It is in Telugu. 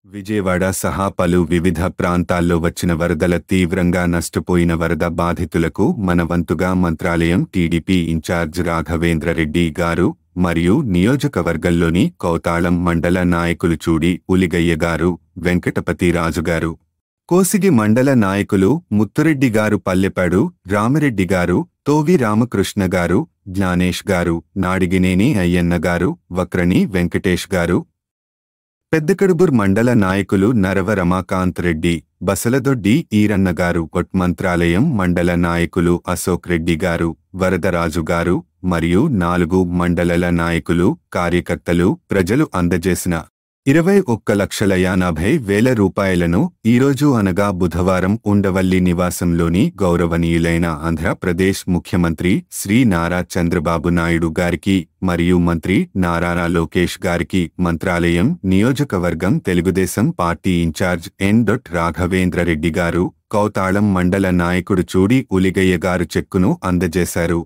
విజయవాడ సహా పలు వివిధ ప్రాంతాల్లో వచ్చిన వరదల తీవ్రంగా నష్టపోయిన వరద బాధితులకు మన వంతుగా మంత్రాలయం టీడీపీ ఇన్ఛార్జ్ రాఘవేంద్రరెడ్డి గారు మరియు నియోజకవర్గంలోని కౌతాళం మండల నాయకులు చూడి ఉలిగయ్య గారు, వెంకటపతి రాజు గారు, కోసిగి మండల నాయకులు ముత్తురెడ్డి గారు, పల్లెపాడు రామిరెడ్డి గారు, తోవి రామకృష్ణ గారు, జ్ఞానేష్ గారు, నాడిగినేని అయ్యన్న గారు, వక్రని వెంకటేష్ గారు, పెద్దకడుబూర్ మండల నాయకులు నరవ రమాకాంత్ రెడ్డి, బసలదొడ్డి ఈరన్న గారు, మంత్రాలయం మండల నాయకులు అశోక్ రెడ్డి గారు, వరదరాజు గారు మరియు 4 మండలాల నాయకులు, కార్యకర్తలు, ప్రజలు అందజేసిన 21,80,000 రూపాయలను ఈరోజు అనగా బుధవారం ఉండవల్లి నివాసంలోని గౌరవనీయులైన ఆంధ్రప్రదేశ్ ముఖ్యమంత్రి శ్రీ నారా చంద్రబాబు నాయుడు గారికి మరియు మంత్రి నారా లోకేష్ గారికి మంత్రాలయం నియోజకవర్గం తెలుగుదేశం పార్టీ ఇన్ఛార్జ్ ఎన్. రాఘవేంద్రరెడ్డి గారు, కౌతాళం మండల నాయకుడు చూడి ఉలిగయ్య గారు చెక్కును అందజేశారు.